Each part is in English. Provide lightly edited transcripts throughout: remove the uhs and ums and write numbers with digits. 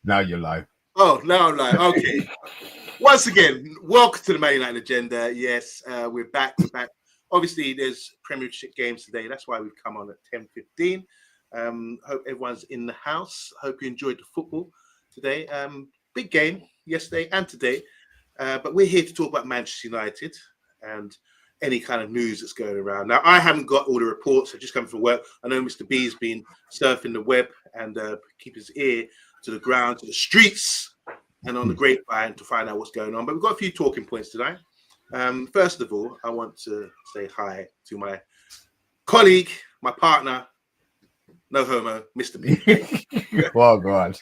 Now you're live. Oh, now I'm live. Okay. Once again, welcome to the Man United Agenda. Yes, we're back. Obviously, there's Premiership games today. That's why we've come on at 10:15. Hope everyone's in the house. Hope you enjoyed the football today. Big game yesterday and today. But we're here to talk about Manchester United and any kind of news that's going around. Now, I haven't got all the reports. I just come from work. I know Mr. B's been surfing the web and keep his ear to the ground, to the streets, and on the grapevine to find out what's going on. But we've got a few talking points tonight. First of all, I want to say hi to my colleague, my partner, no homo, Mr. B. Well, God.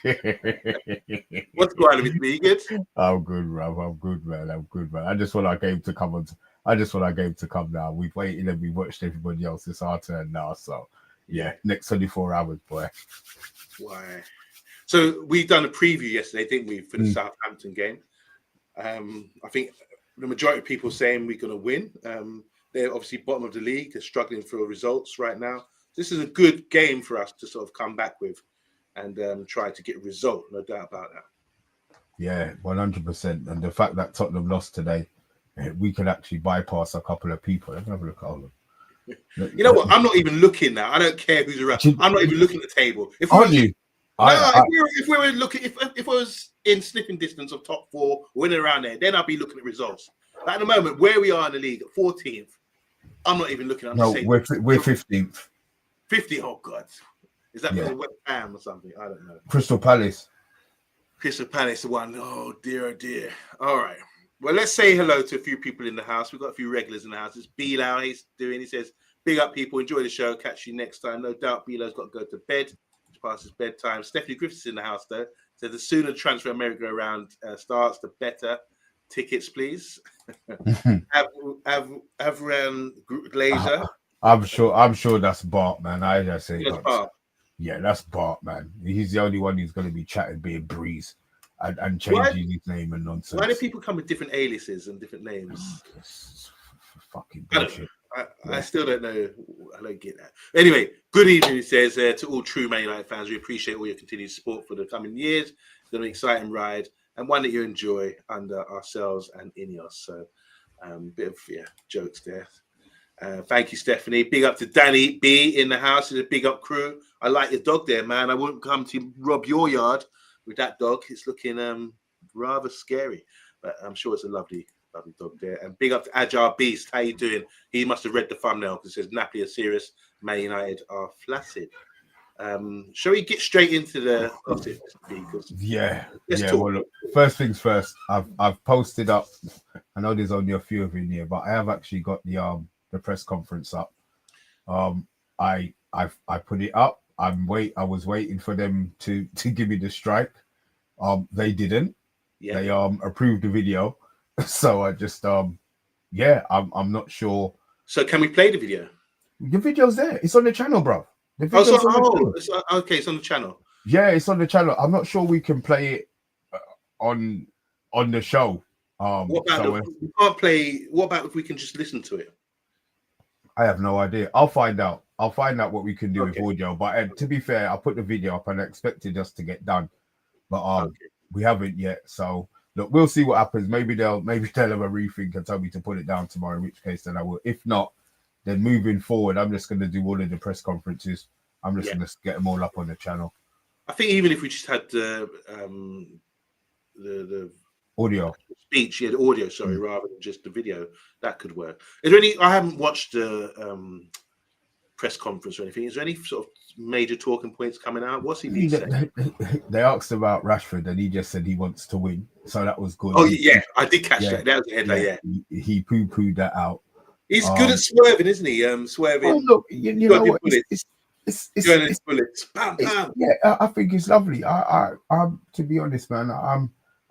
What's going on, Mr. B? You good? I'm good, Rob. I'm good, man. I just want our game to come on. I just want our game to come now. We've waited and we watched everybody else. It's our turn now. So, yeah, next 24 hours, boy. Why? So we've done a preview yesterday, didn't we, for the Southampton game? I think the majority of people saying we're going to win. They're obviously bottom of the league. They're struggling for results right now. This is a good game for us to sort of come back with and try to get a result, no doubt about that. Yeah, 100%. And the fact that Tottenham lost today, we could actually bypass a couple of people. Let's have a look at all of them. You know what? I'm not even looking now. I don't care who's around. I'm not even looking at the table. Aren't you? If we were looking, if I was in sniffing distance of top four, winning around there, then I'd be looking at results. But at the moment, where we are in the league, at 14th, I'm not even looking. We're 15th. 50. Oh God, is that because of West Ham or something? I don't know. Crystal Palace, the one. Oh dear, oh dear. All right. Well, let's say hello to a few people in the house. We've got a few regulars in the house. It's Bilal. He's doing. He says, "Big up, people. Enjoy the show. Catch you next time." No doubt, Bilal's got to go to bed. Past his bedtime. Stephanie Griffiths in the house though. So the sooner transfer America around starts, the better. Tickets, please. Avram Glazer. I'm sure that's Bart, man. I just say that's Bart. Yeah, that's Bart, man. He's the only one who's going to be chatting, being Breeze, and changing his name and nonsense. Why do people come with different aliases and different names? Fucking bullshit. I still don't know. I don't get that. Anyway, good evening, he says, to all true Man United fans. We appreciate all your continued support for the coming years. It's going to be an exciting ride and one that you enjoy under ourselves and Ineos. So, bit of jokes there. Thank you, Stephanie. Big up to Danny B in the house. It's a big up crew. I like your dog there, man. I wouldn't come to rob your yard with that dog. It's looking rather scary, but I'm sure it's a lovely dog there. And big up to Agile Beast. How you doing? He must have read the thumbnail because it says Napoli Are Serious, Man United Are Flaccid. Shall we get straight into the gossip? Well, look, first things first. I've posted up. I know there's only a few of you in here, but I have actually got the press conference up. I put it up. I was waiting for them to give me the strike. They didn't. Yeah. They approved the video. So I just I'm not sure. So can we play the video? The video's there. It's on the channel, bro. It's on the channel. Yeah, it's on the channel. I'm not sure we can play it on the show. What about we can't play? What about if we can just listen to it? I have no idea. I'll find out what we can do with audio. But to be fair, I put the video up and I expected us to get done, but we haven't yet. So. Look, we'll see what happens. Maybe they'll have a rethink and tell me to put it down tomorrow, in which case then I will. If not, then moving forward, I'm just going to do all of the press conferences. I'm just going to get them all up on the channel. I think even if we just had the audio speech, the audio, rather than just the video, that could work. Is there any? I haven't watched the press conference or anything. Is there any sort of major talking points coming out? What's he saying? They asked about Rashford and he just said he wants to win. So that was good. Oh, I did catch that. That was the headline, He poo-pooed that out. He's good at swerving, isn't he? Swerving. Oh, look, you know what? It's bullets. Bam, bam. I think it's lovely. I'm to be honest, man,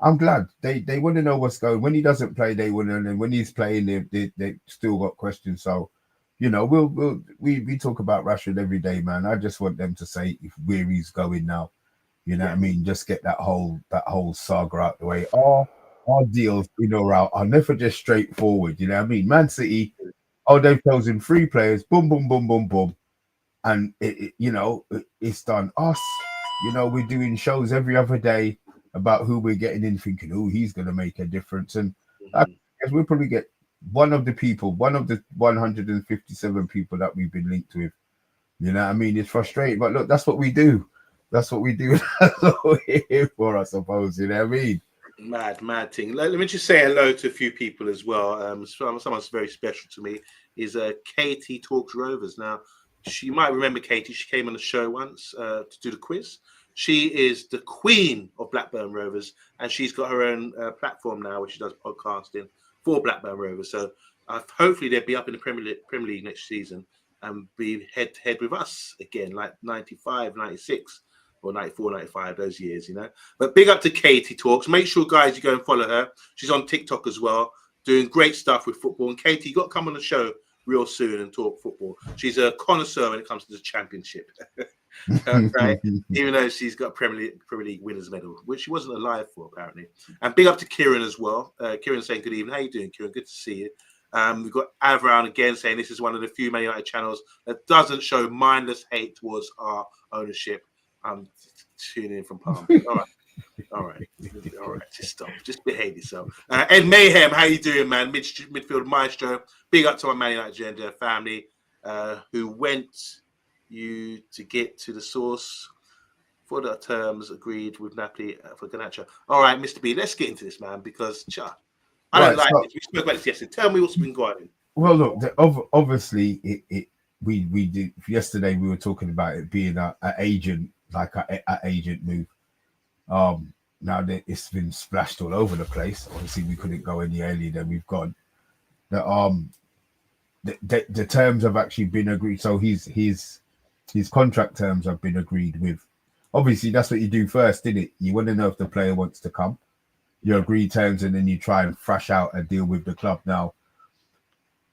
I'm glad. They want to know what's going. When he doesn't play, they want to, and when he's playing, they still got questions. So, we talk about Rashford every day, man. I just want them to say where he's going now. You know what I mean? Just get that whole saga out the way. Our deals, are never just straightforward. You know what I mean? Man City, they've chosen 3 players. Boom, boom, boom, boom, boom, and it's done. Us, we're doing shows every other day. about who we're getting in, thinking, oh, he's going to make a difference. And I Mhm. guess we'll probably get one of the 157 people that we've been linked with. You know what I mean? It's frustrating, but look, that's what we do. That's what we do. That's what we're here for, I suppose. You know what I mean? Mad thing. Let me just say hello to a few people as well. Someone's very special to me is Katie Talks Rovers. Now, you might remember Katie. She came on the show once to do the quiz. She is the queen of Blackburn Rovers, and she's got her own platform now, where she does podcasting for Blackburn Rovers. So hopefully they'll be up in the Premier League next season and be head to head with us again, like 95, 96, or 94, 95, those years, you know. But big up to Katie Talks. Make sure, guys, you go and follow her. She's on TikTok as well, doing great stuff with football. And Katie, you got to come on the show real soon and talk football. She's a connoisseur when it comes to the championship. Right? Even though she's got a Premier League winners medal, which she wasn't alive for, apparently. And big up to Kieran as well. Kieran saying good evening. How you doing, Kieran? Good to see you. We've got Avrown again saying this is one of the few Man United channels that doesn't show mindless hate towards our ownership. I'm tuning in from Palm. All right. Just stop. Just behave yourself. Ed Mayhem, how you doing, man? Midfield maestro. Big up to our Man United agenda family who went you to get to the source for the terms agreed with Napoli for Garnacho. All right, Mr. B, let's get into this, man, because I don't like this. We spoke about this yesterday. Tell me what's been going on. Well, look, obviously, we did yesterday. We were talking about it being a agent, like a agent move. Now that it's been splashed all over the place. Obviously, we couldn't go any earlier than we've gone. The terms have actually been agreed. So his contract terms have been agreed with. Obviously, that's what you do first, didn't it? You want to know if the player wants to come. You agree terms, and then you try and thrash out a deal with the club. Now,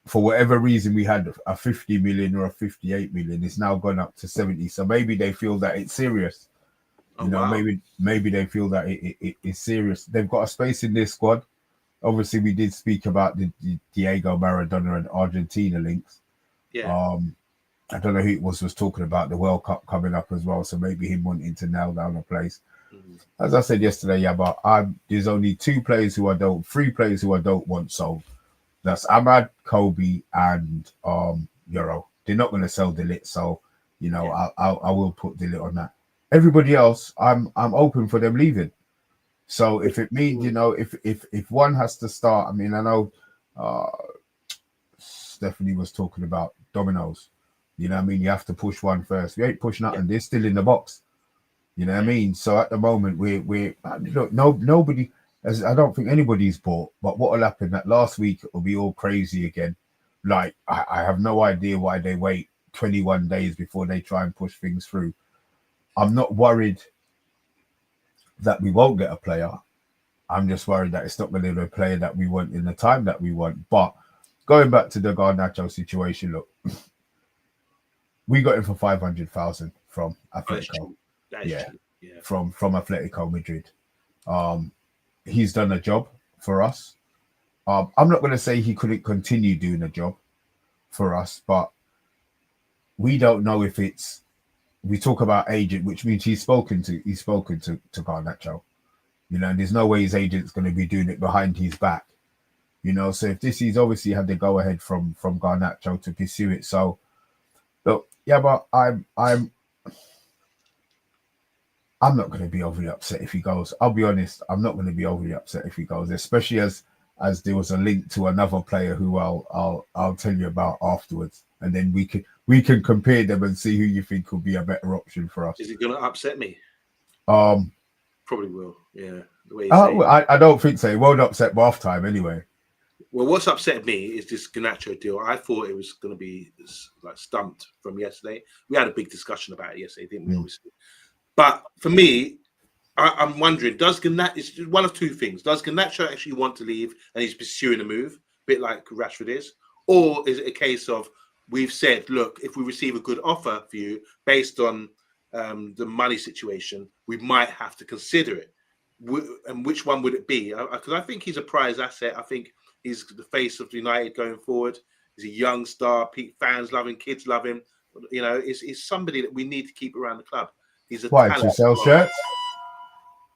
for whatever reason, we had a 50 million or a 58 million. It's now gone up to 70. So maybe they feel that it's serious. Maybe they feel that it is serious. They've got a space in their squad. Obviously, we did speak about the Diego Maradona and Argentina links. Yeah. I don't know who it was talking about the World Cup coming up as well. So maybe him wanting to nail down a place. Mm-hmm. As I said yesterday, but there's only three players who I don't want sold. That's Ahmad, Kobe, and Euro. They're not going to sell Delit, so I will put Delit on that. Everybody else, I'm open for them leaving. So if it means, if one has to start, I mean, I know Stephanie was talking about dominoes. You know what I mean? You have to push one first. We ain't pushing nothing. They're still in the box. You know what I mean? So at the moment, we're look, nobody, as I don't think anybody's bought. But what will happen that last week it will be all crazy again. Like I have no idea why they wait 21 days before they try and push things through. I'm not worried that we won't get a player. I'm just worried that it's not going to be a player that we want in the time that we want. But going back to the Garnacho situation, look, we got him for 500,000 from Atletico. From Atletico Madrid. He's done a job for us. I'm not going to say he couldn't continue doing a job for us, but we don't know if it's. We talk about agent, which means he's spoken to Garnacho. And there's no way his agent's going to be doing it behind his back. So if he's obviously had the go ahead from Garnacho to pursue it. So look, but I'm not going to be overly upset if he goes. I'll be honest, I'm not going to be overly upset if he goes, especially as there was a link to another player who I'll tell you about afterwards, and then we can compare them and see who you think will be a better option for us. Is it going to upset me? Probably will. Yeah. The way I don't think so. It won't upset half time anyway. Well, what's upset me is this Garnacho deal. I thought it was going to be like stumped from yesterday. We had a big discussion about it yesterday, didn't we? Obviously. But for me, I'm wondering, it's one of two things. Does Garnacho actually want to leave and he's pursuing a move, a bit like Rashford is? Or is it a case of we've said, look, if we receive a good offer for you based on the money situation, we might have to consider it. And which one would it be? Because I think he's a prize asset. I think he's the face of United going forward. He's a young star. Fans love him. Kids love him. He's somebody that we need to keep around the club. He's a talent. To sell shirts?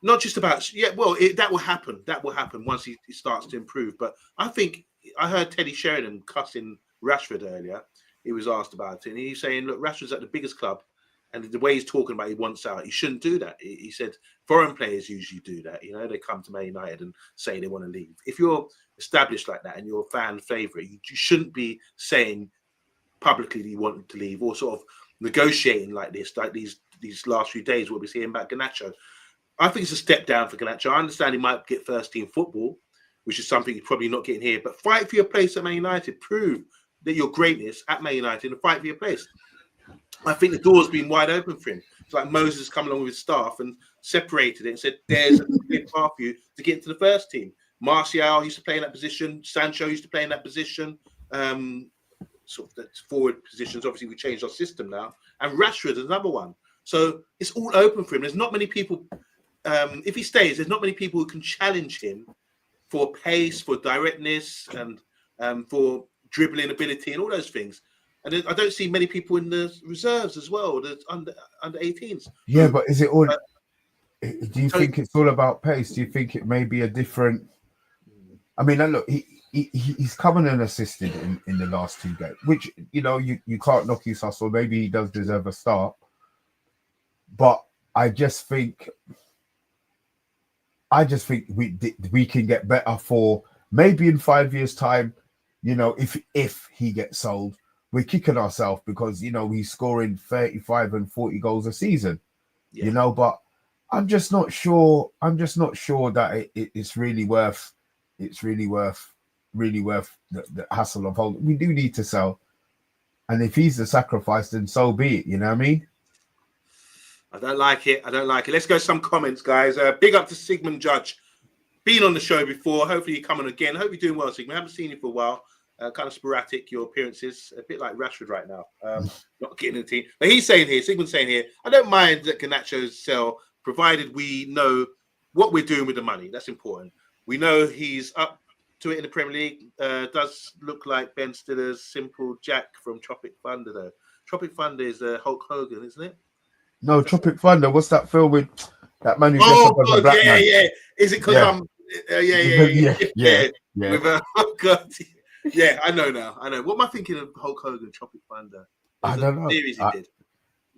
not just about that will happen. That will happen once he starts to improve. But I think I heard Teddy Sheringham cussing Rashford earlier. He was asked about it, and he's saying, "Look, Rashford's at the biggest club, and the way he's talking about he wants out, he shouldn't do that." He said foreign players usually do that. You know, they come to Man United and say they want to leave. If you're established like that and you're a fan favorite, you shouldn't be saying publicly that you want to leave or sort of negotiating like this, like these last few days what we're seeing about Garnacho. I think it's a step down for Garnacho. I understand he might get first team football, which is something he's probably not getting here, but fight for your place at Man United. Prove that your greatness at Man United and fight for your place. I think the door's been wide open for him. It's like Moses come along with his staff and separated it and said, there's a clear path for you to get into the first team. Martial used to play in that position. Sancho used to play in that position. Sort of the forward positions. Obviously, we changed our system now. And Rashford is another one. So it's all open for him. There's not many people, if he stays, there's not many people who can challenge him for pace, for directness, and for dribbling ability and all those things. And I don't see many people in the reserves as well, the under 18s. Yeah, but is it all? Do you think it's all about pace? Do you think it may be a different? I mean, look, he's come in and assisted in the last two games, which you can't knock his hustle. Maybe he does deserve a start, but I just think we can get better for maybe in 5 years' time. If he gets sold, we're kicking ourselves because he's scoring 35 and 40 goals a season. Yeah. But I'm just not sure. That it's really worth. It's really worth the hassle of holding. We do need to sell, and if he's the sacrifice, then so be it. You know what I mean? I don't like it. Let's go some comments, guys. Big up to Sigmund Judge. Been on the show before. Hopefully you're coming again. Hope you're doing well, Sigmund. I haven't seen you for a while. Kind of sporadic, your appearances. A bit like Rashford right now. Not getting in the team. But Sigmund's saying here, I don't mind that Garnacho's sell, provided we know what we're doing with the money. That's important. We know he's up to it in the Premier League. Does look like Ben Stiller's Simple Jack from Tropic Thunder, though. Tropic Thunder is Hulk Hogan, isn't it? No, Tropic Thunder. What's that film with that man who dressed up as a black man? Yeah. Is it because I'm... Yeah. With, oh, God. Yeah, I know now. What am I thinking of Hulk Hogan, Tropic Thunder? I don't know. Series he did.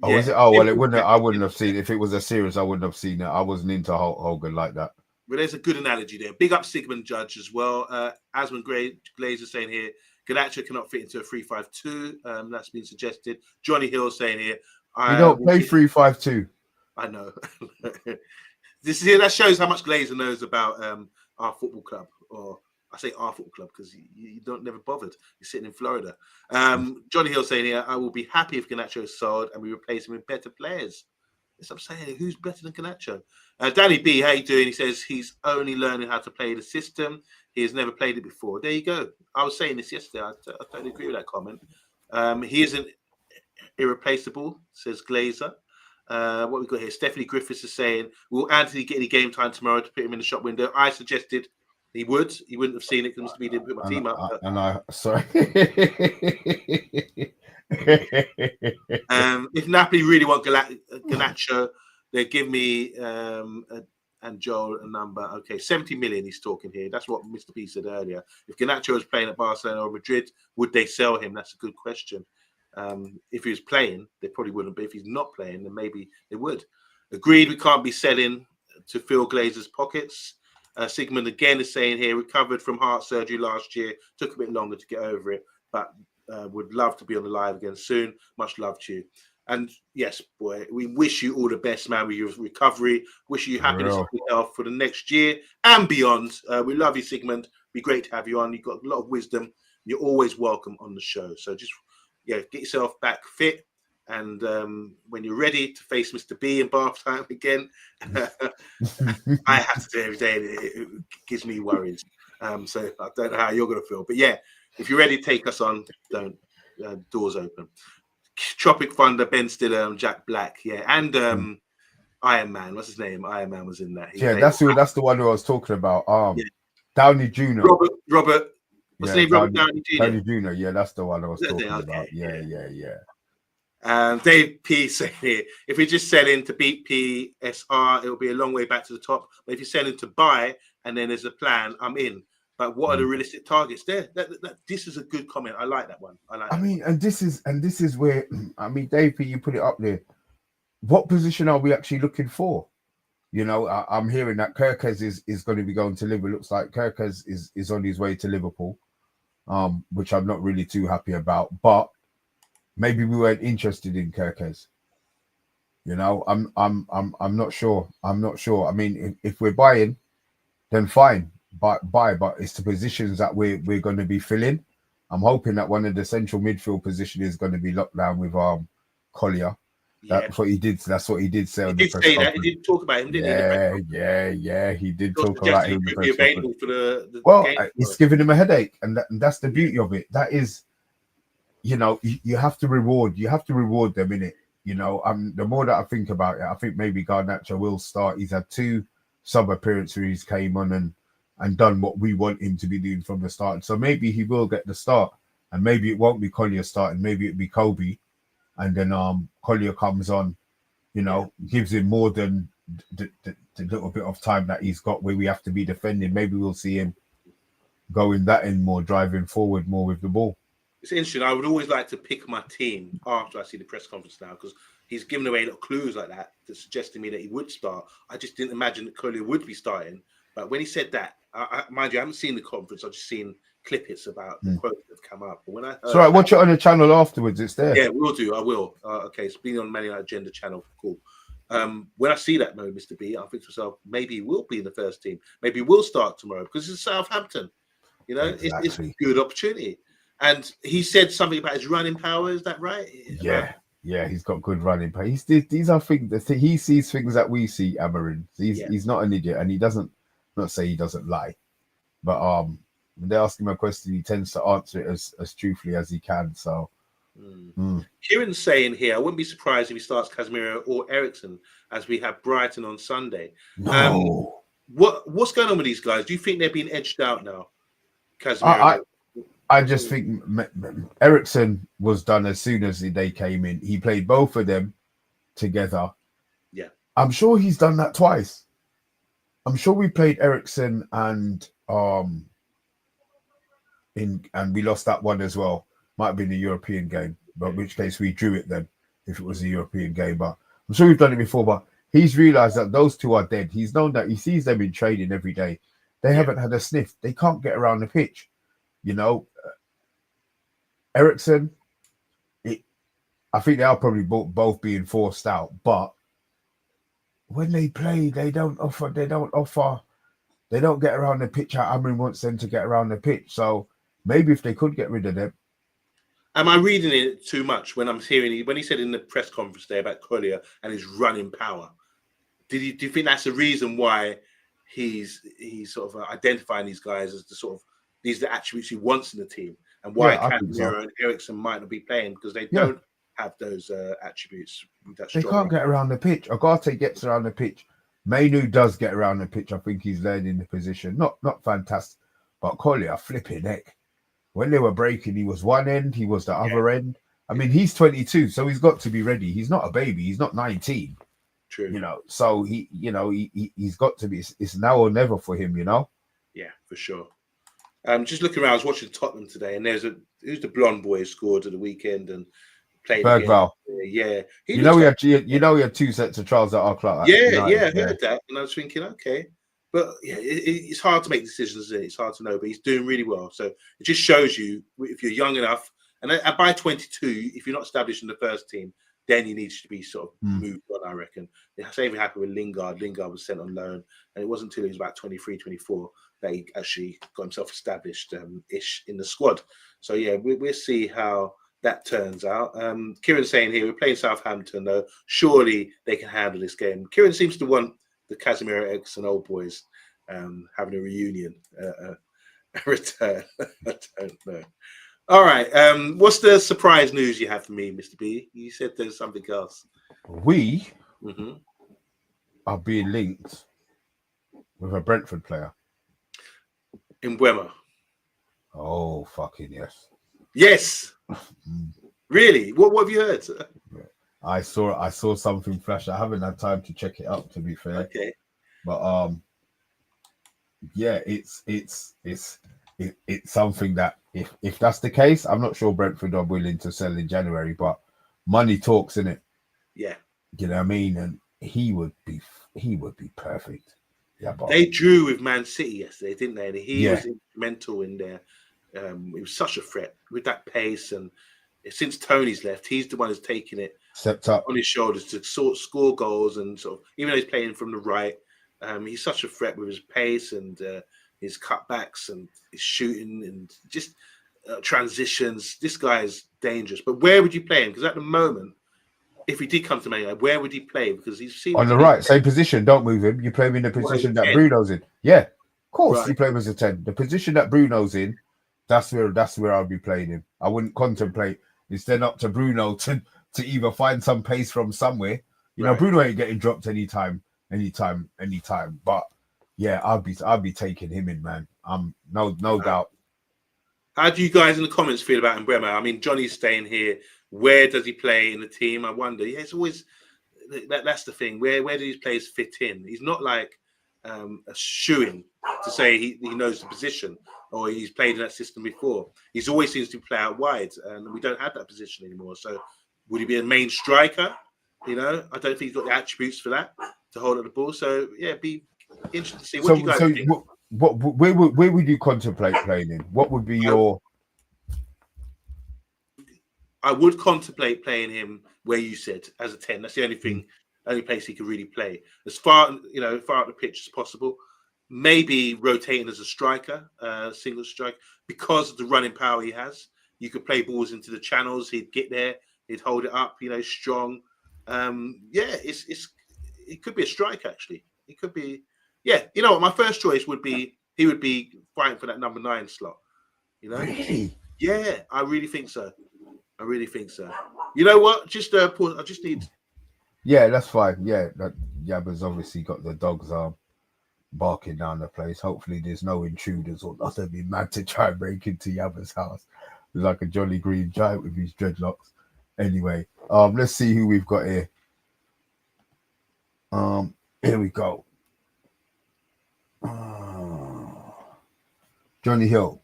Oh, is it? Oh, well, it wouldn't. I wouldn't have seen it. If it was a series, I wouldn't have seen it. I wasn't into Hulk Hogan like that. Well, there's a good analogy there. Big up Sigmund Judge as well. Asmund Glazer saying here, Garnacho cannot fit into a 3-5-2. That's been suggested. Johnny Hill saying here, you don't play 3-5-2. I know. That shows how much Glazer knows about our football club, or I say our football club because you don't never bothered. You're sitting in Florida. Johnny Hill saying here, I will be happy if Garnacho is sold and we replace him with better players. Yes, I'm saying, who's better than Garnacho? Danny B, how you doing? He says he's only learning how to play the system. He has never played it before. There you go. I was saying this yesterday. I totally agree with that comment. He isn't irreplaceable, says Glazer. What we got here? Stephanie Griffiths is saying, will Anthony get any game time tomorrow to put him in the shop window? I suggested he would. He wouldn't have seen it because he didn't put my team up. Sorry. If Napoli really want Garnacho, they give me and Joel a number. Okay, 70 million he's talking here. That's what Mr. P said earlier. If Garnacho was playing at Barcelona or Madrid, would they sell him? That's a good question. If he was playing, they probably wouldn't. But if he's not playing, then maybe they would. Agreed, we can't be selling to fill Glazer's pockets. Sigmund again is saying here, recovered from heart surgery last year. Took a bit longer to get over it, but would love to be on the live again soon. Much love to you. And yes, boy, we wish you all the best, man, with your recovery. Wish you happiness and good health for the next year and beyond. We love you, Sigmund. Be great to have you on. You've got a lot of wisdom. You're always welcome on the show. So just, get yourself back fit. And when you're ready to face Mr. B in bath time again, I have to do it every day. And it gives me worries. So I don't know how you're going to feel. But yeah, if you're ready to take us on, doors open. Tropic Thunder, Ben Stiller, and Jack Black. Yeah. And Iron Man. What's his name? Iron Man was in that. That's the one who I was talking about. Downey Jr. Robert. What's his name? Robert Downey Jr. Downey Jr. Yeah, that's the one I was talking about. Yeah. Dave P saying here, if you're just selling to beat PSR, it'll be a long way back to the top. But if you're selling to buy and then there's a plan, I'm in. But what are the realistic targets there? This is a good comment. I like that one. I mean, and this is where I mean, Dave P, you put it up there. What position are we actually looking for? You know, I'm hearing that Kirkes is going to be going to Liverpool. It looks like Kirkes is on his way to Liverpool, which I'm not really too happy about. But maybe we weren't interested in Kirkes. You know, I'm not sure. I'm not sure. I mean, if we're buying, then fine, buy. But it's the positions that we're going to be filling. I'm hoping that one of the central midfield position is going to be locked down with Collier. That's what he did. That's what he did say. He did say that. He did talk about him, didn't he? Yeah. He did talk about him. He could be available for the game. It's giving him a headache, and that's the beauty of it. That is, you know, you have to reward. You have to reward them, innit? You know, the more that I think about it, I think maybe Garnacho will start. He's had 2 sub appearances where he's came on and done what we want him to be doing from the start. So maybe he will get the start, and maybe it won't be Collier starting. Maybe it'll be Kobe. And then Collier comes on, you know, gives him more than the little bit of time that he's got where we have to be defending. Maybe we'll see him going that in more, driving forward more with the ball. It's interesting. I would always like to pick my team after I see the press conference now, because he's given away little clues like that suggesting me that he would start. I just didn't imagine that Collier would be starting. But when he said that, mind you, I haven't seen the conference. I've just seen clippets about the quotes that have come up. But when I heard I watch it on the channel afterwards. It's there. Yeah, we'll do. I will. Okay, it's been on Man United Agenda channel. Cool. When I see that, Mr. B, I think to myself, maybe he will be in the first team. Maybe we'll start tomorrow because it's Southampton. You know, exactly. It's a good opportunity. And he said something about his running power. Is that right? Yeah, he's got good running power. These are things that he sees things that we see, Amarin. He's not an idiot, and he doesn't. Not say he doesn't lie, but when they ask him a question, he tends to answer it as truthfully as he can. So, Kieran's saying here, I wouldn't be surprised if he starts Casemiro or Eriksen as we have Brighton on Sunday. No. What's going on with these guys? Do you think they're being edged out now? Casemiro. I just think Eriksen was done as soon as they came in. He played both of them together. Yeah, I'm sure he's done that twice. I'm sure we played Eriksen and we lost that one as well. Might have been a European game, but in which case we drew it then if it was a European game. But I'm sure we've done it before. But he's realised that those two are dead. He's known that. He sees them in training every day. They haven't had a sniff. They can't get around the pitch. You know, Eriksen, I think they are probably both being forced out. But when they play, they don't get around the pitch how Amrin wants them to get around the pitch. So maybe if they could get rid of them. Am I reading it too much when I'm hearing when he said in the press conference there about Collier and his running power? Do you think that's the reason why he's sort of identifying these guys as these are the attributes he wants in the team, and why Casemiro and Eriksen might not be playing because they don't have those attributes? They can't get around the pitch. Agate gets around the pitch. Mainu does get around the pitch. I think he's learning the position. Not fantastic, but Collier flipping heck. When they were breaking, he was one end, he was the other end. I mean, he's 22, so he's got to be ready. He's not a baby. He's not 19. True. You know, so he's got to be. It's now or never for him. You know. Yeah, for sure. Just looking around, I was watching Tottenham today, and who's the blonde boy who scored at the weekend and played Bergvall. Yeah, we had 2 sets of trials at our club. I heard that, and I was thinking, okay, but it's hard to make decisions. It's hard to know, but he's doing really well. So it just shows you if you're young enough, and by 22, if you're not established in the first team, then you need to be sort of moved on, I reckon. The same thing happened with Lingard. Lingard was sent on loan, and it wasn't until he was about 23, 24 that he actually got himself established ish in the squad. So yeah, we'll see how that turns out. Kieran's saying here, we're playing Southampton though. Surely they can handle this game. Kieran seems to want the Casemiro Eriksen old boys having a reunion, a return. I don't know. All right. What's the surprise news you have for me, Mr. B? You said there's something else. We are being linked with a Brentford player. In Mbeumo. Oh, fucking yes. Yes. Really? What have you heard? I saw something flash. I haven't had time to check it up, to be fair. Okay. But yeah, it's something that if that's the case, I'm not sure Brentford are willing to sell in January, but money talks, innit? Yeah. You know what I mean? And he would be perfect. Yeah, but They drew with Man City yesterday, didn't they? And he yeah, was instrumental in there. He was such a threat with that pace, and since Tony's left, he's the one who's taken it stepped up. on his shoulders to score goals, and sort of, even though he's playing from the right, he's such a threat with his pace and his cutbacks and his shooting and just transitions. This guy is dangerous. But where would you play him? Because at the moment, if he did come to Man United, where would he play? Because he seems On to the be right, same position. Don't move him. You play him in the position that Bruno's in. Yeah, of course. Right. You play him as a 10. The position that Bruno's in, that's where I'll be playing him. I wouldn't contemplate. It's then up to Bruno to either find some pace from somewhere. You know, Bruno ain't getting dropped anytime. But yeah, I'll be taking him in, man. No doubt. How do you guys in the comments feel about Mbeumo? I mean, Johnny's staying here. Where does he play in the team? I wonder. Yeah, it's always that's the thing. Where do these players fit in? He's not like a shoo-in to say he knows the position or he's played in that system before. He's always seems to play out wide, and we don't have that position anymore. So, would he be a main striker? You know, I don't think he's got the attributes for that to hold up the ball. So, yeah, be interesting to see. What do you guys think? Where would you contemplate playing in? What would be your? I would contemplate playing him where you said as a 10. That's the only place he could really play. As far up the pitch as possible. Maybe rotating as a striker, single strike, because of the running power he has. You could play balls into the channels. He'd get there. He'd hold it up. Strong. It could be a strike actually. It could be. Yeah, you know what? My first choice would be he would be fighting for that number 9 slot. You know? Really? Yeah, I really think so. You know what? Just pause. I just need. Yeah, that's fine. Yeah, Yabba's obviously got the dogs barking down the place. Hopefully, there's no intruders or nothing. Be mad to try and break into Yabba's house. He's like a jolly green giant with his dreadlocks. Anyway, let's see who we've got here. Here we go. Johnny Hill.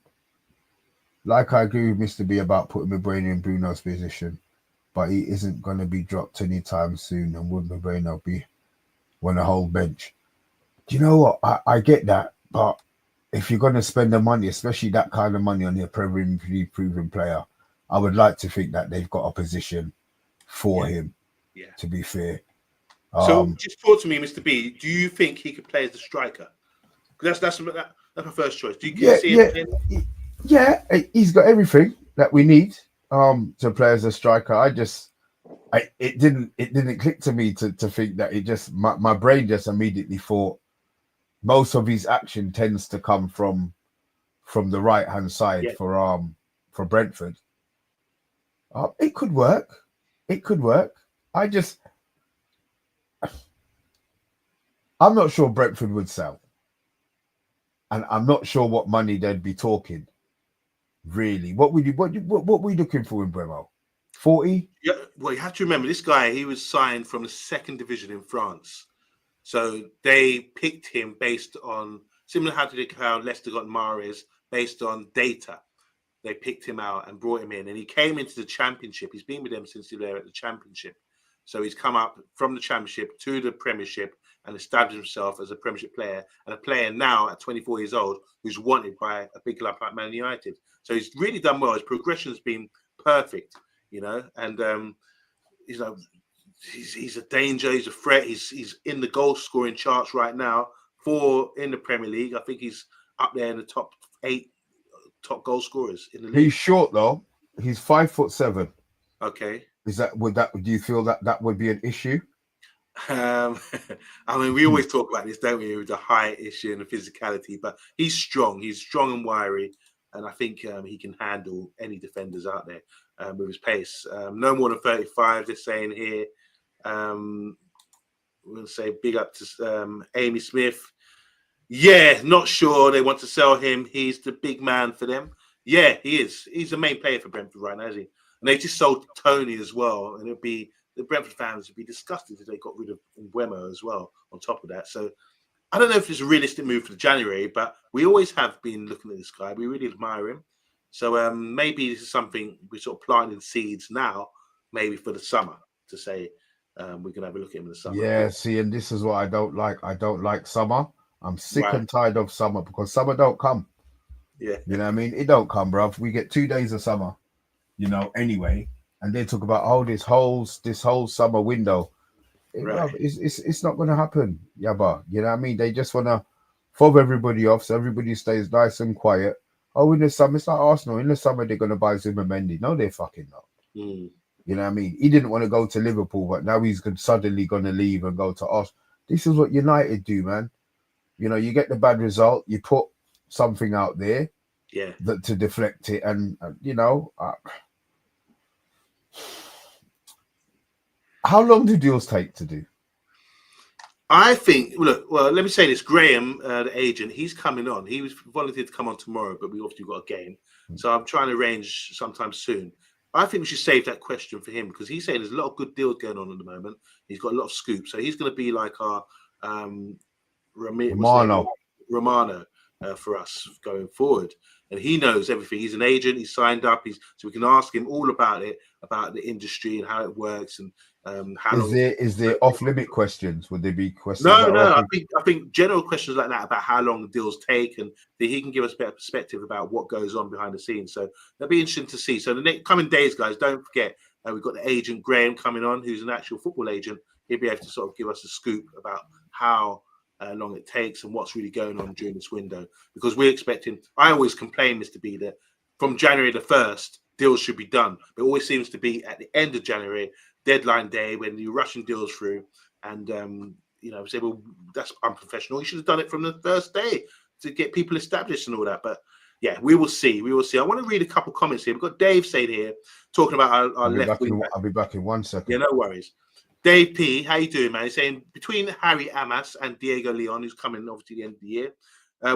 Like I agree with Mr. B about putting Mbeumo in Bruno's position, but he isn't going to be dropped anytime soon, and would Mbeumo be on a whole bench? Do you know what? I get that, but if you're going to spend the money, especially that kind of money on your proven player, I would like to think that they've got a position for him. Yeah. To be fair. So just talk to me, Mr. B. Do you think he could play as a striker? That's my first choice. Do you see him? Yeah, he's got everything that we need to play as a striker. It didn't click to me to think that it just my brain just immediately thought most of his action tends to come from the right hand side for Brentford. It could work. I'm not sure Brentford would sell, and I'm not sure what money they'd be talking. Really, what were you looking for in Mbeumo? 40? Yeah, well, you have to remember this guy. He was signed from the 2nd division in France, so they picked him based on similar how Leicester got Mahrez based on data. They picked him out and brought him in, and he came into the Championship. He's been with them since they were at the Championship, so he's come up from the Championship to the Premiership and established himself as a Premiership player, and a player now at 24 years old who's wanted by a big club like Man United. So he's really done well. His progression's been perfect, and he's a danger. He's a threat. He's in the goal scoring charts right now in the Premier League. I think he's up there in the top 8 top goal scorers in the league. He's short though. He's 5'7". Okay. Do you feel that would be an issue? I mean, we always talk about this, don't we, with the height issue and the physicality, but he's strong. He's strong and wiry, and I think he can handle any defenders out there with his pace. No more than 35, they're saying here. We're going to say big up to Amy Smith. Yeah, not sure they want to sell him. He's the big man for them. Yeah, he is. He's the main player for Brentford right now, isn't he? And they just sold Tony as well, and it'd be the Brentford fans would be disgusted if they got rid of Mbeumo as well. On top of that, so I don't know if it's a realistic move for January, but we always have been looking at this guy. We really admire him. So maybe this is something we're sort of planting seeds now, maybe for the summer, to say we can have a look at him in the summer. Yeah, see, and this is what I don't like. I don't like summer. I'm sick Right. and tired of summer because summer don't come. Yeah. You know what I mean? It don't come, bruv. We get 2 days of summer, anyway. And they talk about this whole summer window. Right. Bruv, it's not gonna happen. Yabba. You know what I mean? They just wanna fob everybody off so everybody stays nice and quiet. Oh, in the summer, it's like Arsenal. In the summer, they're gonna buy Zubimendi. No, they're fucking not. Mm. You know what I mean? He didn't want to go to Liverpool, but now he's suddenly going to leave and go to us. This is what United do, man. You get the bad result, you put something out there, to deflect it, and how long do deals take to do? I think. Look, well, let me say this: Graham, the agent, he's coming on. He was volunteered to come on tomorrow, but we obviously got a game, so I'm trying to arrange sometime soon. I think we should save that question for him because he's saying there's a lot of good deals going on at the moment. He's got a lot of scoops, so he's going to be like our Romano for us going forward. And he knows everything. He's an agent. He's signed up. So we can ask him all about it, about the industry and how it works, and how is there off-limit questions? Would there be questions? No. I think general questions like that about how long the deals take, and that he can give us a better perspective about what goes on behind the scenes. So that'll be interesting to see. So the next coming days, guys, don't forget we've got the agent Graham coming on, who's an actual football agent. He'll be able to sort of give us a scoop about how long it takes and what's really going on during this window. Because we're expecting. I always complain, Mr. B, that from January the 1st, deals should be done. But it always seems to be at the end of January, deadline day, when you're rushing deals through, and say, well, that's unprofessional. You should have done it from the first day to get people established and all that. But yeah, we will see. I want to read a couple comments here. We've got Dave saying here, talking about our left wing back. I'll be back in 1 second. Yeah, no worries. Dave P, how you doing, man? He's saying between Harry Amas and Diego Leon, who's coming obviously the end of the year,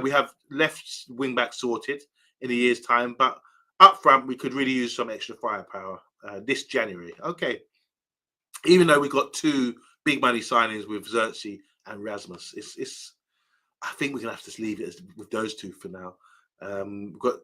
we have left wing back sorted in a year's time, but up front we could really use some extra firepower this January. Okay, even though we got 2 big money signings with Xerxes and Rasmus, I think we're gonna have to leave it with those 2 for now. We've got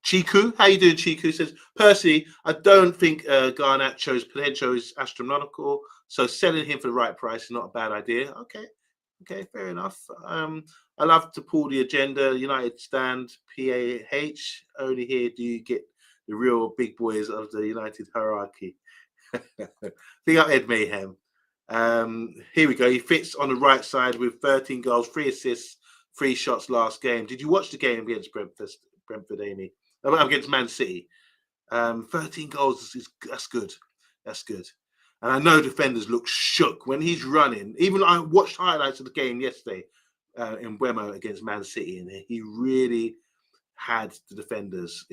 Chiku. How you doing, Chiku? Says, personally, I don't think Garnacho's potential is astronomical, so selling him for the right price is not a bad idea. Okay, fair enough. I love to pull the agenda. United stand, PAH. Only here do you get the real big boys of the United hierarchy. Big up Ed Mayhem. Here we go. He fits on the right side with 13 goals, 3 assists, 3 shots last game. Did you watch the game against Brentford, Amy? Against Man City. 13 goals, that's good. That's good. And I know defenders look shook when he's running. Even I watched highlights of the game yesterday in Mbeumo against Man City, and he really had the defenders,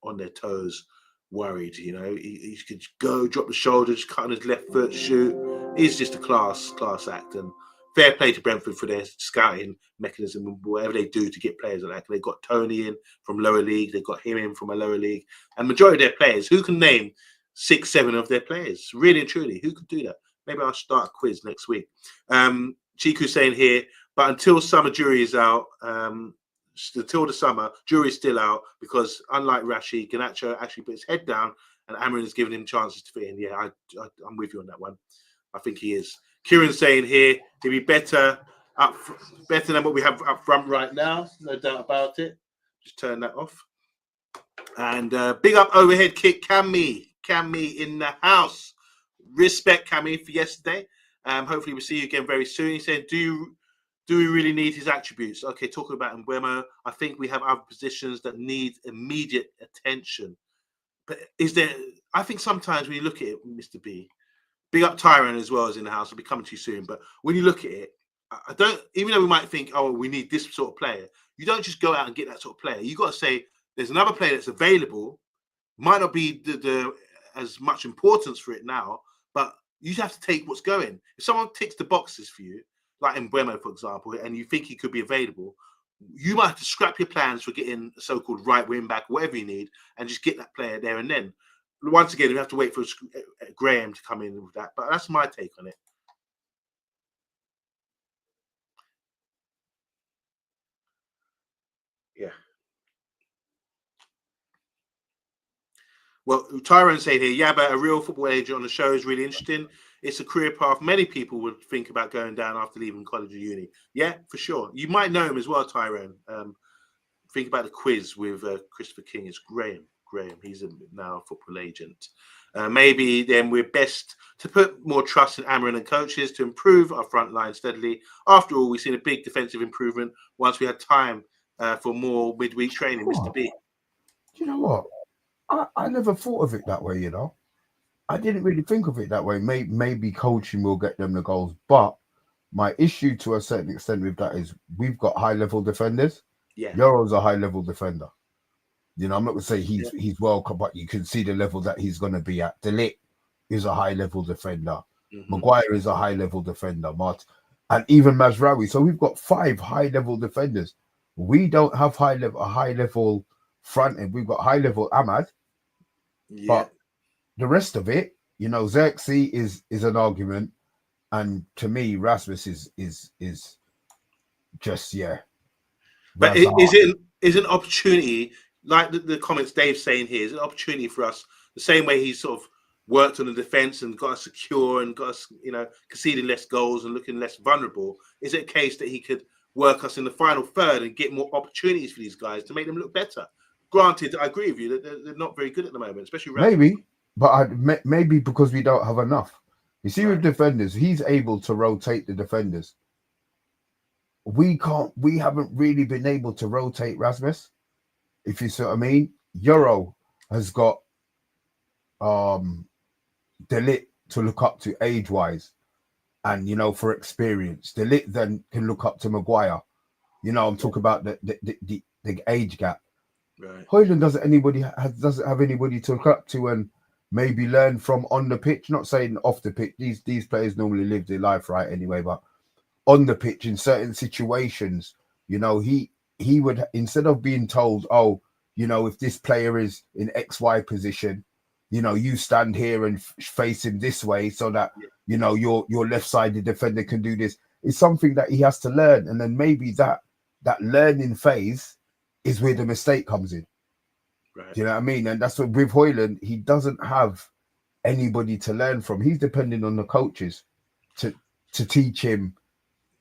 on their toes, worried. He could go, drop the shoulders, cut on his left foot, shoot. He's just a class act, and fair play to Brentford for their scouting mechanism and whatever they do to get players like that. They got Tony in from lower league, they got him in from a lower league, and majority of their players, who can name 6-7 of their players, really and truly, who could do that? Maybe I'll start a quiz next week. Chiku saying here, but until summer jury is out, until the summer, jury's still out, because unlike Rashi, Garnacho actually put his head down and Amarin has given him chances to fit in. Yeah, I'm with you on that one. I think he is. Kieran saying here, he'll be better than what we have up front right now. No doubt about it. Just turn that off. And big up overhead kick, Cammy in the house. Respect, Cammy, for yesterday. Hopefully we'll see you again very soon. He said, do we really need his attributes? Okay, talking about Mbeumo, I think we have other positions that need immediate attention. But I think sometimes when you look at it, Mr. B, big up Tyron as well as in the house. I'll be coming to you soon. But when you look at it, I don't, even though we might think, oh, we need this sort of player, you don't just go out and get that sort of player. You got to say, there's another player that's available, might not be the as much importance for it now, but you have to take what's going. If someone ticks the boxes for you, like Mbeumo, for example, and you think he could be available, you might have to scrap your plans for getting a so-called right wing back, whatever you need, and just get that player there and then. once again, we have to wait for Graham to come in with that. But that's my take on it. Yeah. Well, Tyrone said here, yeah, but a real football agent on the show is really interesting. It's a career path many people would think about going down after leaving college or uni. Yeah, for sure. You might know him as well, Tyrone. Think about the quiz with Christopher King. It's Graham. He's now a football agent. Maybe then we're best to put more trust in Amarin and coaches to improve our front line steadily. After all, we've seen a big defensive improvement once we had time for more midweek training, Mr. B. You know what? I never thought of it that way, you know. I didn't really think of it that way. Maybe coaching will get them the goals, but my issue to a certain extent with that is we've got high level defenders. Yeah, Yoro's a high level defender. You know, I'm not gonna say he's welcome, but you can see the level that he's gonna be at. Delit is a high level defender. Maguire is a high level defender. And even Mazraoui. So we've got 5 high level defenders. We don't have a high level front end. We've got high level Ahmad. yeah. But the rest of it, you know, Xerxes is an argument, and to me, Rasmus is just But is an opportunity like the comments Dave's saying here is an opportunity for us the same way he's sort of worked on the defense and got us secure and got us, you know, conceding less goals and looking less vulnerable. Is it a case that he could work us in the final third and get more opportunities for these guys to make them look better? Granted, I agree with you that they're not very good at the moment, especially maybe, but maybe because we don't have enough. You see, Right. with defenders, he's able to rotate the defenders. We haven't really been able to rotate Rasmus, if you see what I mean. Euro has got Delit to look up to age-wise, and you know, for experience. Delit then can look up to Maguire. You know, I'm talking about the age gap. Right. Højlund doesn't have anybody to look up to and maybe learn from on the pitch. Not saying off the pitch. These players normally live their life right anyway, but on the pitch in certain situations, you know, he would, instead of being told, oh, you know, if this player is in XY position, you know, you stand here and face him this way so that you know your left-sided defender can do this. It's something that he has to learn, and then maybe that learning phase is where the mistake comes in. Right. Do you know what I mean? And that's what with Højlund, he doesn't have anybody to learn from. He's depending on the coaches to teach him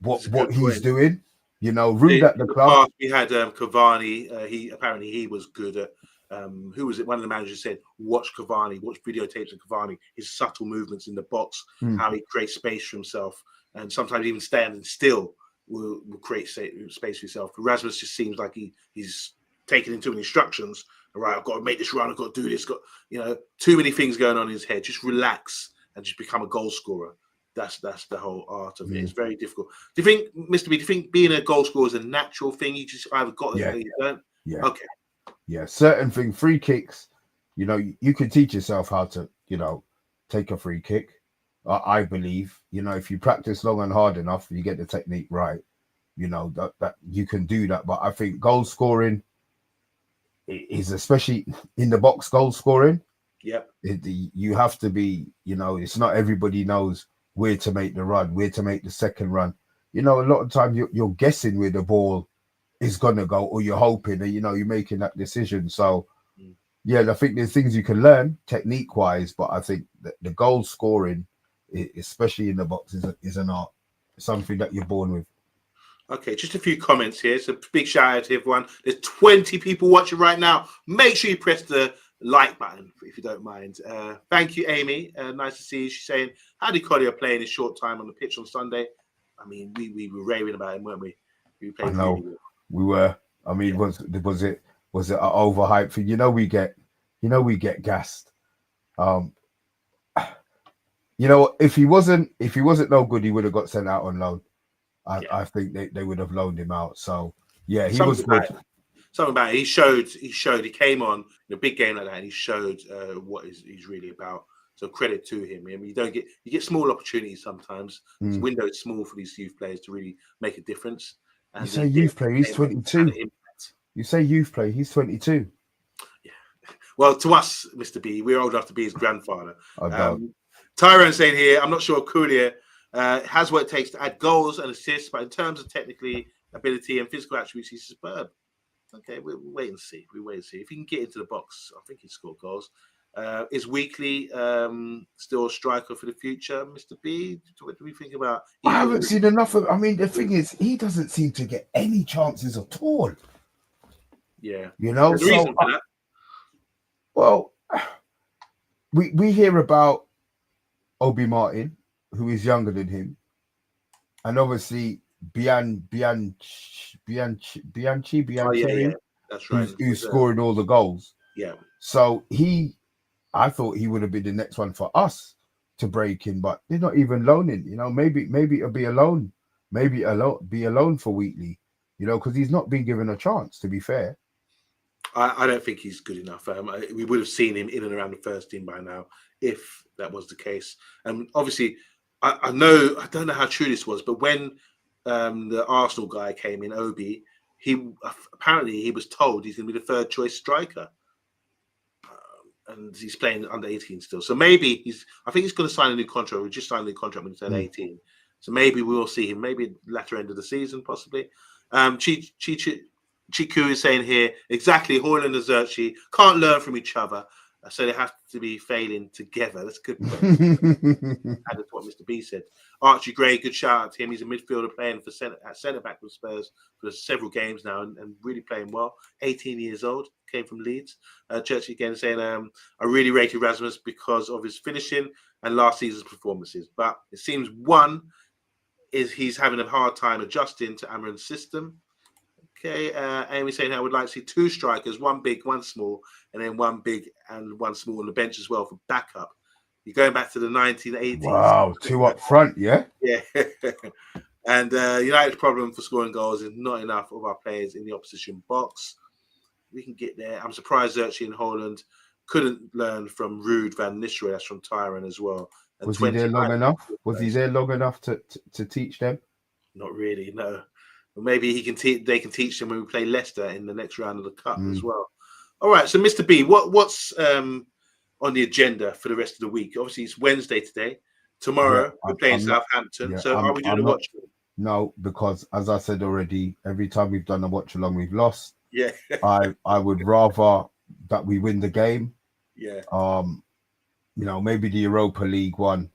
what he's doing. You know, rude at the club. We had Cavani. He was good at. Who was it? One of the managers said, "Watch Cavani. Watch videotapes of Cavani. His subtle movements in the box, how he creates space for himself, and sometimes even standing still will create space for himself." Rasmus just seems like he's taking into instructions. All right, I've got to make this run. I've got to do this. Got, you know, too many things going on in his head. Just relax and just become a goal scorer. That's the whole art of it. It's very difficult. Do you think, Mr. B, do you think being a goal scorer is a natural thing? You just either got it or you don't? Yeah. Okay. Yeah. Certain thing, free kicks, you know, you can teach yourself how to, you know, take a free kick. I believe, you know, if you practice long and hard enough, you get the technique right, you know, that you can do that. But I think goal scoring is, especially in the box goal scoring. Yeah. You have to be, you know, it's not everybody knows where to make the run, where to make the second run. You know, a lot of times you're guessing where the ball is gonna go, or you're hoping, and you know, you're making that decision. So yeah, I think there's things you can learn technique wise, but I think that the goal scoring, especially in the box, is an art, something that you're born with. Okay, just a few comments here. So big shout out to everyone. There's 20 people watching right now. Make sure you press the like button if you don't mind. Thank you, Amy. Nice to see you. She's saying, how did Collier play in his short time on the pitch on Sunday? I mean, we were raving about him, weren't we? We played really well. We were. I mean, was it an overhyped thing? You know, we get gassed. You know, if he wasn't no good, he would have got sent out on loan. I think they would have loaned him out. So yeah, he was good. Something about it. He showed. He came on in a big game like that, and he showed what he's really about. So credit to him. I mean, you get small opportunities sometimes. The window is small for these youth players to really make a difference. And you say youth player, he's 22. You say youth player, he's 22. Yeah. Well, to us, Mr. B, we're old enough to be his grandfather. I don't. Tyrone saying here, I'm not sure Courier has what it takes to add goals and assists, but in terms of technically ability and physical attributes, he's superb. Okay, we'll wait and see. If he can get into the box, I think he'd score goals. Is Weekly still a striker for the future, Mr. B? What do we think about? I haven't seen enough of. I mean, the thing is, he doesn't seem to get any chances at all. Yeah, you know. There's a reason for that. Well, we hear about Obi Martin, who is younger than him, and obviously Bianchi, Oh, yeah. That's right. who's scoring all the goals. Yeah. So I thought he would have been the next one for us to break in, but they're not even loaning. You know, maybe it'll be a loan, be a loan for Wheatley. You know, because he's not been given a chance. To be fair, I don't think he's good enough. We would have seen him in and around the first team by now if that was the case. And obviously, I don't know how true this was, but when the Arsenal guy came in, Obi, apparently he was told he's going to be the third choice striker. And he's playing under 18 still. So maybe I think he's going to sign a new contract. We just signed a new contract when he turned 18. So maybe we will see him, maybe latter end of the season, possibly. Chiku is saying here, exactly, Hoyland and Zerchi can't learn from each other. So they have to be failing together. That's good. Added to what Mr. B said. Archie Gray, good shout out to him. He's a midfielder playing for centre back with Spurs for several games now and really playing well. 18 years old, came from Leeds. Churchy again saying, I really rated Rasmus because of his finishing and last season's performances. But it seems one is he's having a hard time adjusting to Amarin's system. Okay, Amy saying I would like to see two strikers, one big, one small, and then one big and one small on the bench as well for backup. You're going back to the 1980s. Wow, two up front, yeah? Yeah. And United's problem for scoring goals is not enough of our players in the opposition box. We can get there. I'm surprised Zerchi and Holland couldn't learn from Ruud van Nistelrooy. That's from Tyrone as well. And was he there long enough? Was he there long enough to teach them? Not really, no. Maybe he can they can teach them when we play Leicester in the next round of the Cup as well. All right, so Mr. B, what's on the agenda for the rest of the week? Obviously, it's Wednesday today. Tomorrow, we're playing Southampton. So are we doing a watch? No, because as I said already, every time we've done a watch along, we've lost. Yeah. I would rather that we win the game. Yeah. Maybe the Europa League one,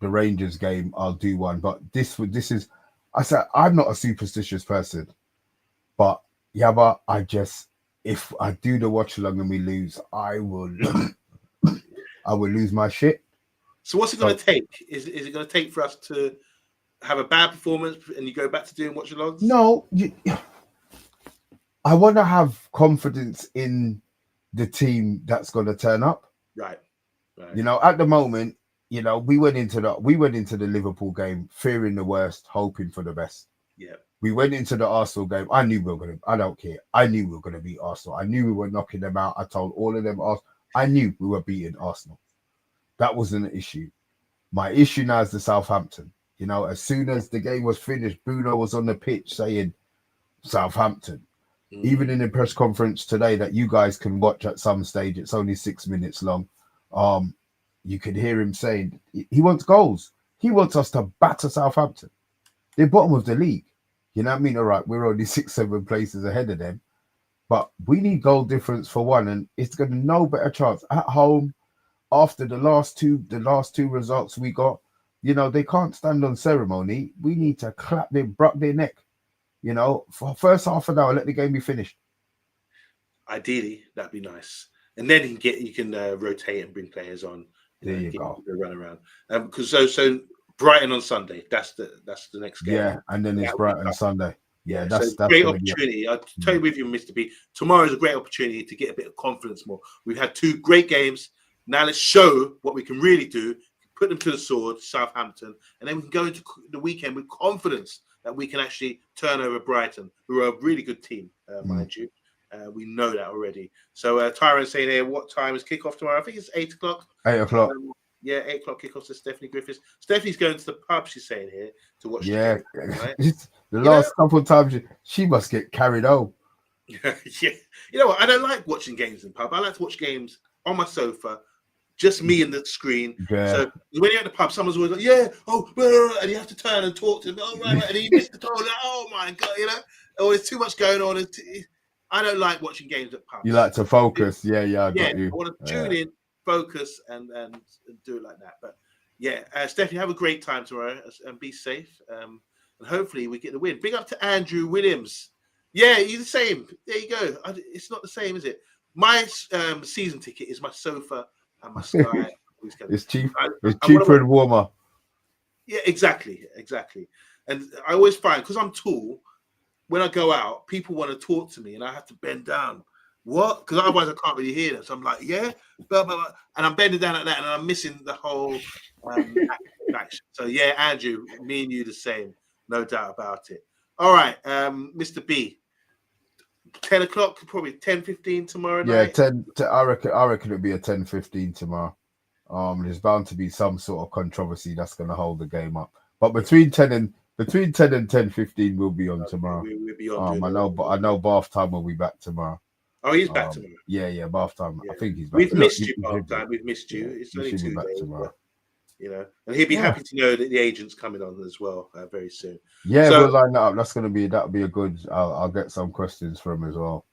the Rangers game, I'll do one. But this is... I said, I'm not a superstitious person, but if I do the watch along and we lose, I will lose my shit. So what's it going to take? Is it going to take for us to have a bad performance and you go back to doing watch alongs? No, I want to have confidence in the team that's going to turn up. Right. At the moment, we went into the Liverpool game fearing the worst, hoping for the best. Yeah. We went into the Arsenal game. I knew I don't care. I knew we were going to beat Arsenal. I knew we were knocking them out. I told all of them, I knew we were beating Arsenal. That wasn't an issue. My issue now is the Southampton. As soon as the game was finished, Bruno was on the pitch saying Southampton. Even in the press conference today that you guys can watch at some stage, it's only 6 minutes long. You could hear him saying he wants goals. He wants us to batter Southampton. They're bottom of the league. You know what I mean? All right, we're only 6-7 places ahead of them. But we need goal difference for one, and it's got no better chance at home after the last two results we got. They can't stand on ceremony. We need to clap their neck. For first half an hour, let the game be finished. Ideally, that'd be nice. And then you can rotate and bring players on. There you go. Run around. Because so Brighton on Sunday. That's the next game. Yeah, and then it's Brighton Sunday. Yeah, that's great opportunity. I'm totally with you, Mr. B. Tomorrow is a great opportunity to get a bit of confidence more. We've had two great games. Now let's show what we can really do. Put them to the sword, Southampton, and then we can go into the weekend with confidence that we can actually turn over Brighton, who are a really good team, mind you. We know that already. So Tyrone saying here, what time is kickoff tomorrow? I think it's 8 o'clock. 8 o'clock. 8 o'clock kickoff to Stephanie Griffiths. Stephanie's going to the pub, she's saying here, to watch the game, right? The last couple of times she must get carried home. Yeah, you know what? I don't like watching games in pub. I like to watch games on my sofa, just me and the screen. Yeah. So when you're at the pub, someone's always like, "Yeah, oh," and you have to turn and talk to them. Oh, right, and he missed the goal. Like, oh my god, you know, oh, there's too much going on. I don't like watching games at pubs. You like to focus, yeah, I got you. I want to tune in, focus, and do it like that. But yeah, Stephanie, have a great time tomorrow and be safe. And hopefully we get the win. Big up to Andrew Williams. Yeah, he's the same. There you go. It's not the same, is it? My season ticket is my sofa and my Sky. It's cheap. It's cheaper and warmer. Yeah, exactly. And I always find, because I'm tall, when I go out, people want to talk to me, and I have to bend down. What? Because otherwise I can't really hear them. So I'm like, yeah, blah, blah, blah. And I'm bending down like that, and I'm missing the whole action. So yeah, Andrew, me and you the same, no doubt about it. All right, Mr. B. 10 o'clock, probably 10:15 tomorrow night. Yeah, I reckon it'll be a 10:15 tomorrow. There's bound to be some sort of controversy that's going to hold the game up. But between 10 and 10:15, we'll be on tomorrow. We'll be on. I know Bath Time will be back tomorrow. Oh, he's back tomorrow. Yeah, Bath Time. Yeah. I think he's back. We've missed you, Bath Time. We've missed you. It's only 2 days tomorrow. You know, and he'll be happy to know that the agent's coming on as well very soon. Yeah, so, we'll line that up. That'll be a good. I'll get some questions from him as well.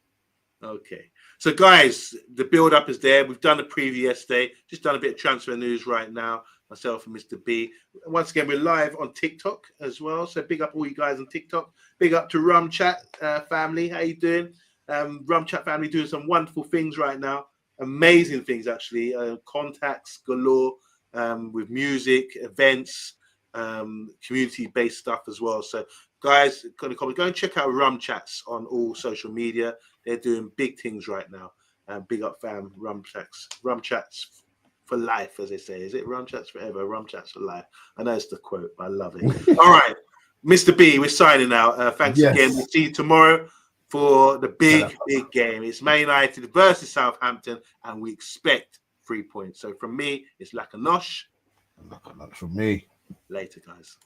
Okay, so guys, the build up is there. We've done the preview yesterday. Just done a bit of transfer news right now. Myself and Mr. B. Once again, we're live on TikTok as well. So big up all you guys on TikTok. Big up to Rum Chat family. How you doing? Rum Chat family doing some wonderful things right now. Amazing things actually. Contacts galore. With music, events, community-based stuff as well. So, guys, go and check out Rum Chats on all social media. They're doing big things right now. Big up, fam. Rum Chats for life, as they say. Is it Rum Chats forever? Rum Chats for life. I know it's the quote. I love it. All right, Mr. B, we're signing out. Thanks again. We'll see you tomorrow for the big game. It's Man United versus Southampton, and we expect 3 points. So from me, it's Lakanosh. Lakanosh from me. Later, guys.